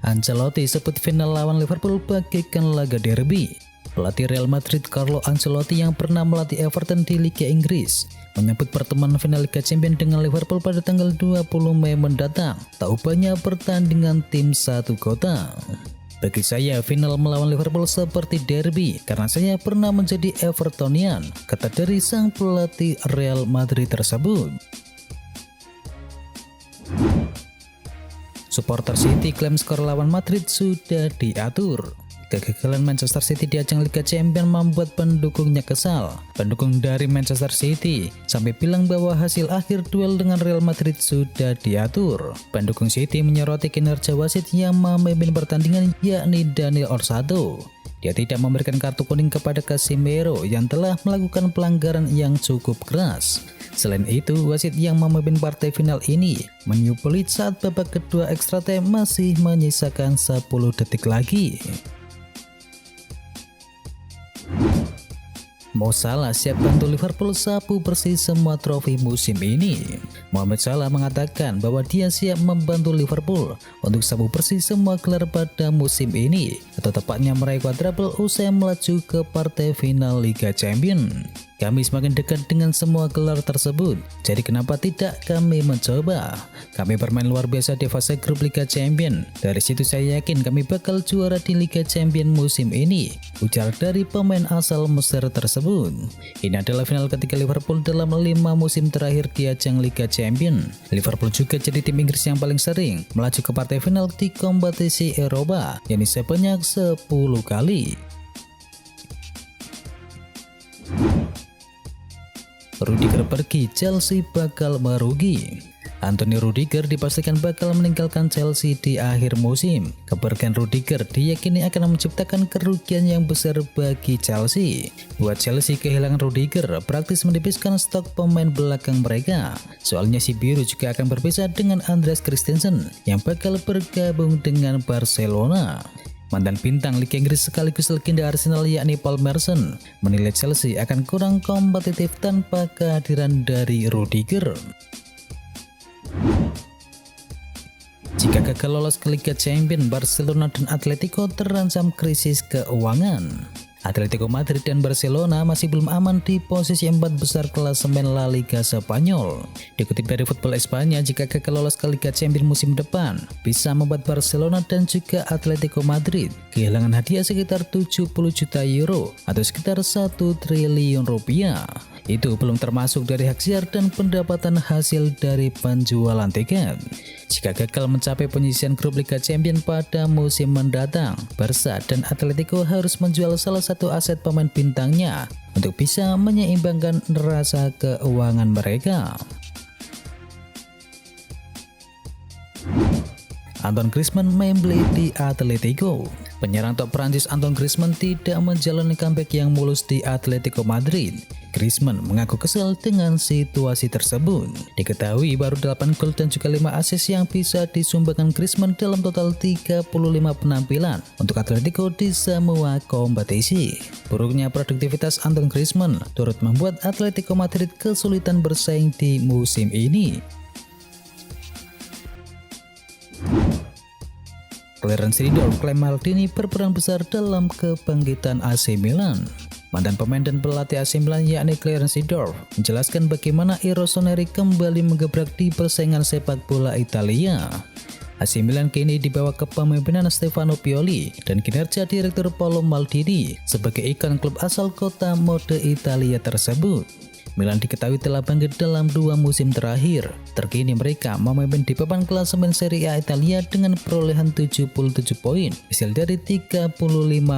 Ancelotti sebut final lawan Liverpool bagaikan laga derby. Pelatih Real Madrid Carlo Ancelotti yang pernah melatih Everton di Liga Inggris menyebut pertemuan final Liga Champions dengan Liverpool pada tanggal 20 Mei mendatang tak ubahnya pertandingan tim satu kota. Bagi saya, final melawan Liverpool seperti derby karena saya pernah menjadi Evertonian, kata dari sang pelatih Real Madrid tersebut. Supporter City klaim skor lawan Madrid sudah diatur. Kegagalan Manchester City di ajang Liga Champions membuat pendukungnya kesal. Pendukung dari Manchester City sampai bilang bahwa hasil akhir duel dengan Real Madrid sudah diatur. Pendukung City menyoroti kinerja wasit yang memimpin pertandingan, yakni Daniel Orsato. Dia tidak memberikan kartu kuning kepada Casemiro yang telah melakukan pelanggaran yang cukup keras. Selain itu, wasit yang memimpin partai final ini meniup peluit saat babak kedua extra time masih menyisakan 10 detik lagi. Mo Salah siap bantu Liverpool sapu bersih semua trofi musim ini. Mohamed Salah mengatakan bahwa dia siap membantu Liverpool untuk sapu bersih semua gelar pada musim ini, atau tepatnya meraih quadruple usai melaju ke partai final Liga Champions. Kami semakin dekat dengan semua gelar tersebut, jadi kenapa tidak kami mencoba? Kami bermain luar biasa di fase grup Liga Champions. Dari situ saya yakin kami bakal juara di Liga Champions musim ini, ujar dari pemain asal Mesir tersebut. Ini adalah final ketiga Liverpool dalam 5 musim terakhir di ajang Liga Champions. Liverpool juga jadi tim Inggris yang paling sering melaju ke partai final di kompetisi Eropa, yakni sebanyak 10 kali. Rudiger pergi, Chelsea bakal merugi. Anthony Rudiger dipastikan bakal meninggalkan Chelsea di akhir musim. Kepergian Rudiger diyakini akan menciptakan kerugian yang besar bagi Chelsea. Buat Chelsea, kehilangan Rudiger praktis menipiskan stok pemain belakang mereka. Soalnya si biru juga akan berpisah dengan Andreas Christensen yang bakal bergabung dengan Barcelona. Mantan bintang Liga Inggris sekaligus legenda Arsenal yakni Paul Merson menilai Chelsea akan kurang kompetitif tanpa kehadiran dari Rudiger. Jika gagal lolos ke Liga Champions, Barcelona dan Atletico terancam krisis keuangan. Atletico Madrid dan Barcelona masih belum aman di posisi 4 besar klasemen La Liga Spanyol. Dikutip dari Football Espanya, jika gagal lolos ke Liga Champions musim depan, bisa membuat Barcelona dan juga Atletico Madrid kehilangan hadiah sekitar 70 juta euro atau sekitar 1 triliun rupiah. Itu belum termasuk dari hak siar dan pendapatan hasil dari penjualan tiket. Jika gagal mencapai penyisihan grup Liga Champions pada musim mendatang, Barca dan Atletico harus menjual salah satu aset pemain bintangnya untuk bisa menyeimbangkan neraca keuangan mereka. Antoine Griezmann membeli di Atletico. Penyerang top Prancis Antoine Griezmann tidak menjalani comeback yang mulus di Atletico Madrid. Griezmann mengaku kesal dengan situasi tersebut. Diketahui baru 8 gol dan juga 5 assist yang bisa disumbangkan Griezmann dalam total 35 penampilan untuk Atletico di semua kompetisi. Buruknya produktivitas Antoine Griezmann turut membuat Atletico Madrid kesulitan bersaing di musim ini. Clarence Seedorf klaim Maldini berperan besar dalam kebangkitan AC Milan. Mantan pemain dan pelatih AC Milan yakni Clarence Seedorf menjelaskan bagaimana I Rossoneri kembali menggebrak di persaingan sepak bola Italia. AC Milan kini dibawa ke kepemimpinan Stefano Pioli dan kinerja Direktur Paolo Maldini sebagai ikon klub asal kota mode Italia tersebut. Milan diketahui telah bangkit dalam 2 musim terakhir. Terkini mereka memimpin di papan klasemen Serie A Italia dengan perolehan 77 poin hasil dari 35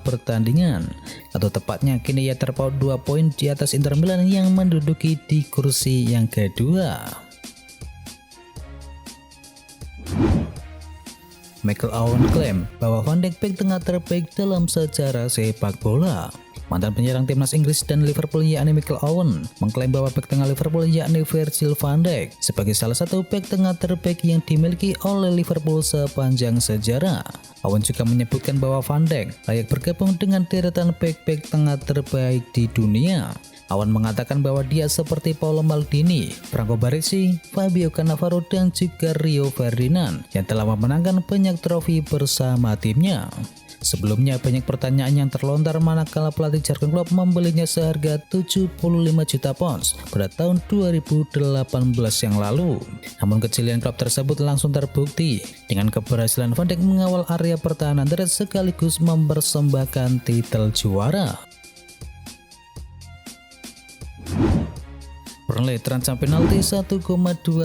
pertandingan. Atau tepatnya kini ia terpaut 2 poin di atas Inter Milan yang menduduki di kursi yang kedua. Michael Owen klaim bahwa Van de Beek tengah terbaik dalam sejarah sepak bola. Mantan penyerang timnas Inggris dan Liverpool yakni Michael Owen mengklaim bahwa bek tengah Liverpool yakni Virgil van Dijk sebagai salah satu bek tengah terbaik yang dimiliki oleh Liverpool sepanjang sejarah. Owen juga menyebutkan bahwa Van Dijk layak bergabung dengan deretan bek-bek tengah terbaik di dunia. Owen mengatakan bahwa dia seperti Paolo Maldini, Franco Baresi, Fabio Cannavaro dan juga Rio Ferdinand yang telah memenangkan banyak trofi bersama timnya. Sebelumnya banyak pertanyaan yang terlontar manakala pelatih Jurgen Klopp membelinya seharga 75 juta pounds pada tahun 2018 yang lalu. Namun kejelian Klopp tersebut langsung terbukti dengan keberhasilan Van Dijk mengawal area pertahanan dan sekaligus mempersembahkan titel juara. Burnley terancam penalti 1,2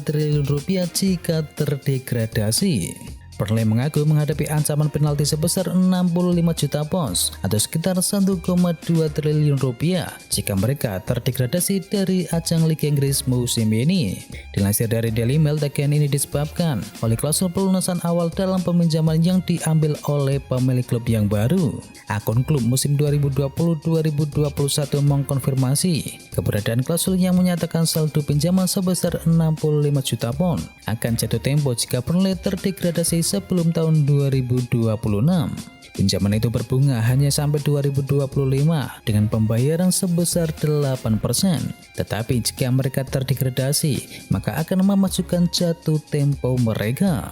triliun rupiah jika terdegradasi. Burnley mengaku menghadapi ancaman penalti sebesar 65 juta pounds atau sekitar 1,2 triliun rupiah jika mereka terdegradasi dari ajang Liga Inggris musim ini. Dilansir dari Daily Mail, tagihan ini disebabkan oleh klausul pelunasan awal dalam peminjaman yang diambil oleh pemilik klub yang baru. Akun klub musim 2020-2021 mengkonfirmasi keberadaan klausul yang menyatakan saldo pinjaman sebesar 65 juta pound akan jatuh tempo jika Burnley terdegradasi sebelum tahun 2026. Pinjaman itu berbunga hanya sampai 2025 dengan pembayaran sebesar 8%. Tetapi jika mereka terdegradasi, maka akan memajukan jatuh tempo mereka.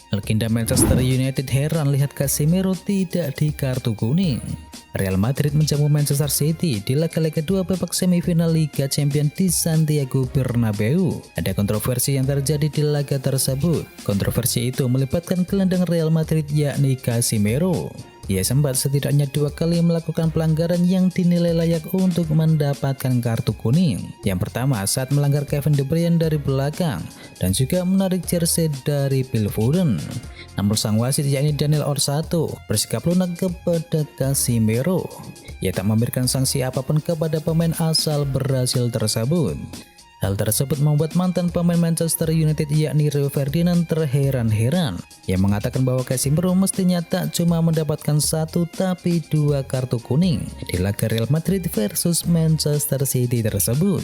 Legenda Manchester United heran lihat Casemiro tidak di kartu kuning. Real Madrid menjamu Manchester City di laga kedua babak semifinal Liga Champions di Santiago Bernabeu. Ada kontroversi yang terjadi di laga tersebut. Kontroversi itu melibatkan gelandang Real Madrid yakni Casemiro. Ia sempat setidaknya 2 kali melakukan pelanggaran yang dinilai layak untuk mendapatkan kartu kuning. Yang pertama saat melanggar Kevin De Bruyne dari belakang dan juga menarik jersey dari Phil Foden. Namun sang wasit yakni Daniel Orsato bersikap lunak kepada Casemiro. Ia tak memberikan sanksi apapun kepada pemain asal Brasil tersebut. Hal tersebut membuat mantan pemain Manchester United yakni Rio Ferdinand terheran-heran. Ia mengatakan bahwa Casemiro mestinya tak cuma mendapatkan 1 tapi 2 kartu kuning di laga Real Madrid versus Manchester City tersebut.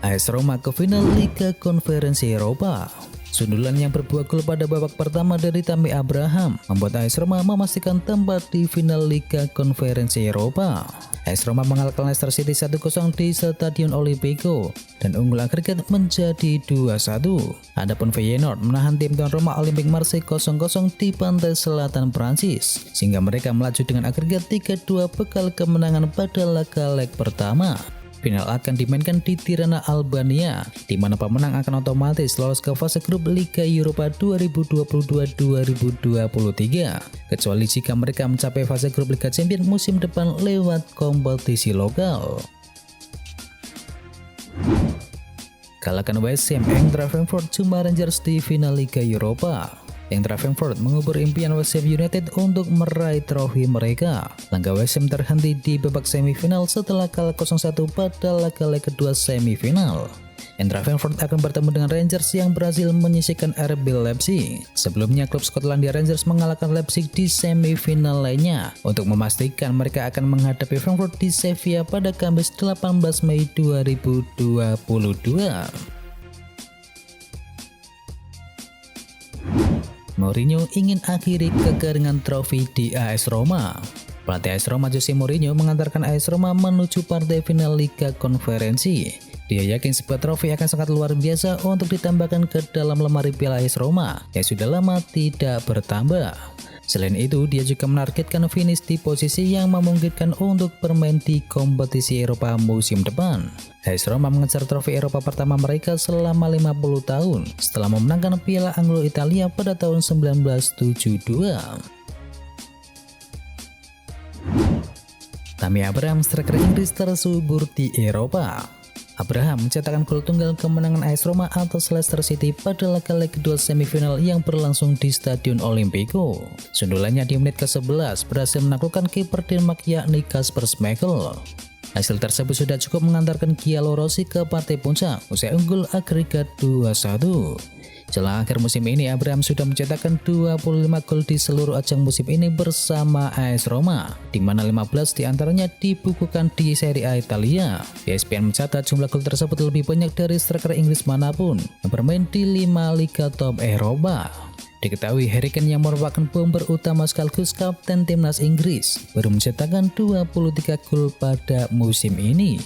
AS Roma ke final Liga Konferensi Eropa. Sundulan yang berbuah gol pada babak pertama dari Tammy Abraham membuat AS Roma memastikan tempat di final Liga Konferensi Eropa. AS Roma mengalahkan Leicester City 1-0 di Stadion Olimpico dan unggul agregat menjadi 2-1. Adapun Feyenoord menahan tim tuan Roma Olympique Marseille 0-0 di pantai selatan Prancis sehingga mereka melaju dengan agregat 3-2 bekal kemenangan pada laga leg pertama. Final akan dimainkan di Tirana, Albania, di mana pemenang akan otomatis lolos ke fase grup Liga Eropa 2022-2023, kecuali jika mereka mencapai fase grup Liga Champions musim depan lewat kompetisi lokal. Kalahkan West Ham, Eintracht Frankfurt cuma Rangers di final Liga Eropa. Eintracht Frankfurt mengubur impian West Ham United untuk meraih trofi mereka. Langkah West Ham terhenti di babak semifinal setelah kalah 0-1 pada laga leg kedua semifinal. Eintracht Frankfurt akan bertemu dengan Rangers yang berhasil menyisihkan RB Leipzig. Sebelumnya klub Skotlandia Rangers mengalahkan Leipzig di semifinal lainnya untuk memastikan mereka akan menghadapi Frankfurt di Sevilla pada Kamis 18 Mei 2022. Mourinho ingin akhiri kekeringan trofi di AS Roma. Pelatih AS Roma Jose Mourinho mengantarkan AS Roma menuju partai final Liga Konferensi. Dia yakin sebuah trofi akan sangat luar biasa untuk ditambahkan ke dalam lemari piala AS Roma yang sudah lama tidak bertambah. Selain itu, dia juga menargetkan finish di posisi yang memungkinkan untuk bermain di kompetisi Eropa musim depan. AS Roma mengejar trofi Eropa pertama mereka selama 50 tahun setelah memenangkan Piala Anglo Italia pada tahun 1972. Tammy Abraham, striker Inggris tersubur di Eropa. Abraham mencetakkan gol tunggal kemenangan AS Roma atas Leicester City pada laga leg kedua semifinal yang berlangsung di Stadion Olimpico. Sundulannya di menit ke-11 berhasil menaklukkan kiper Denmark yakni Kasper Schmeichel. Hasil tersebut sudah cukup mengantarkan Giallo Rossi ke partai puncak usai unggul agregat 2-1. Jelang akhir musim ini, Abraham sudah mencetakkan 25 gol di seluruh ajang musim ini bersama AS Roma, di mana 15 diantaranya dibukukan di Serie A Italia. ESPN mencatat jumlah gol tersebut lebih banyak dari striker Inggris manapun yang bermain di 5 liga top Eropa. Diketahui Harry Kane yang merupakan bomber utama sekaligus kapten timnas Inggris baru mencetakkan 23 gol pada musim ini.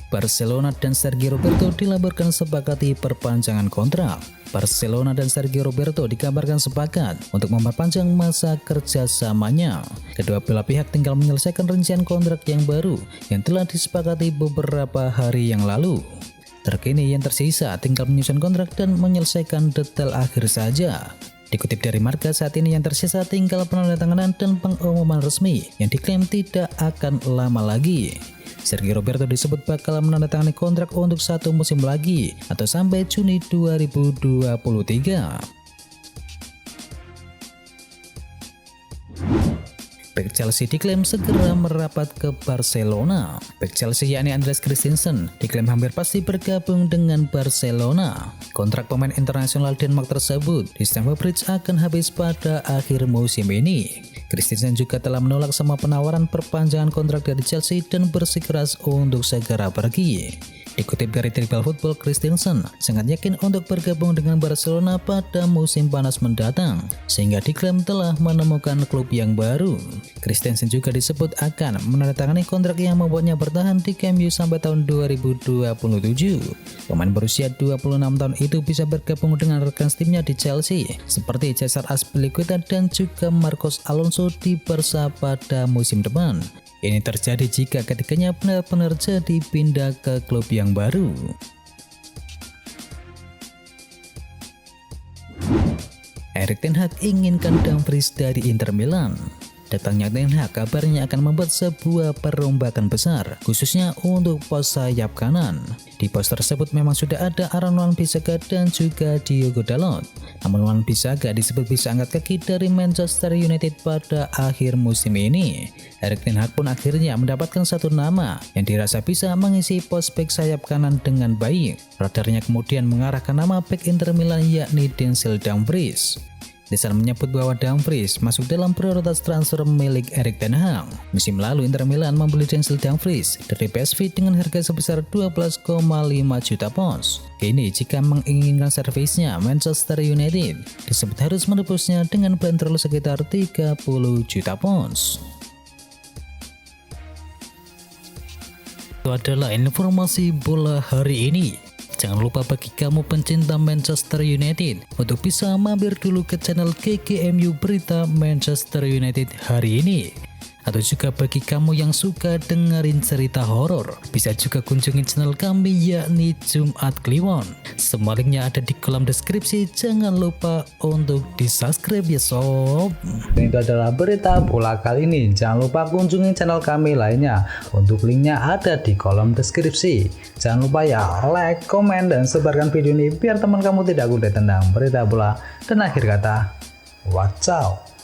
Barcelona dan Sergio Roberto dilaporkan sepakati perpanjangan kontrak. Barcelona dan Sergio Roberto dikabarkan sepakat untuk memperpanjang masa kerjasamanya. Kedua belah pihak tinggal menyelesaikan rincian kontrak yang baru yang telah disepakati beberapa hari yang lalu. Terkini yang tersisa tinggal menyusun kontrak dan menyelesaikan detail akhir saja. Dikutip dari Marca, saat ini yang tersisa tinggal penandatanganan dan pengumuman resmi yang diklaim tidak akan lama lagi. Sergio Roberto disebut bakal menandatangani kontrak untuk 1 musim lagi atau sampai Juni 2023. Bek Chelsea diklaim segera merapat ke Barcelona. Bek Chelsea yakni Andreas Christensen diklaim hampir pasti bergabung dengan Barcelona. Kontrak pemain internasional Denmark tersebut di Stamford Bridge akan habis pada akhir musim ini. Christensen juga telah menolak semua penawaran perpanjangan kontrak dari Chelsea dan bersikeras untuk segera pergi. Dikutip dari Tribal Football, Christensen sangat yakin untuk bergabung dengan Barcelona pada musim panas mendatang, sehingga diklaim telah menemukan klub yang baru. Christensen juga disebut akan menandatangani kontrak yang membuatnya bertahan di Camp Nou sampai tahun 2027. Pemain berusia 26 tahun itu bisa bergabung dengan rekan timnya di Chelsea, seperti Cesar Azpilicueta dan juga Marcos Alonso di Barca pada musim depan. Ini terjadi jika ketiganya benar-benar jadi pindah ke klub yang baru. Erik ten Hag inginkan Dumfries dari Inter Milan. Datangnya ten Hag kabarnya akan membuat sebuah perombakan besar, khususnya untuk pos sayap kanan. Di pos tersebut memang sudah ada Aaron Wan-Bissaka dan juga Diogo Dalot. Namun Wan-Bissaka disebut bisa angkat kaki dari Manchester United pada akhir musim ini. Erik ten Hag pun akhirnya mendapatkan satu nama yang dirasa bisa mengisi pos bek sayap kanan dengan baik. Radarnya kemudian mengarahkan nama bek Inter Milan yakni Denzel Dumfries. Desan menyebut bahwa Dumfries masuk dalam prioritas transfer milik Erik ten Hag. Musim lalu Inter Milan membeli Denzel Dumfries dari PSV dengan harga sebesar 12,5 juta pounds. Kini jika menginginkan servisnya, Manchester United disebut harus menebusnya dengan bandrol sekitar 30 juta pounds. Itu adalah informasi bola hari ini. Jangan lupa bagi kamu pencinta Manchester United untuk bisa mampir dulu ke channel GGMU Berita Manchester United hari ini. Atau juga bagi kamu yang suka dengerin cerita horor, bisa juga kunjungi channel kami yakni Jumat Kliwon. Semua linknya ada di kolom deskripsi, jangan lupa untuk di subscribe ya sob. Itu adalah berita bola kali ini. Jangan lupa kunjungi channel kami lainnya. Untuk linknya ada di kolom deskripsi. Jangan lupa ya like, komen, dan sebarkan video ini biar teman kamu tidak gundai tentang berita bola. Dan akhir kata, wacau.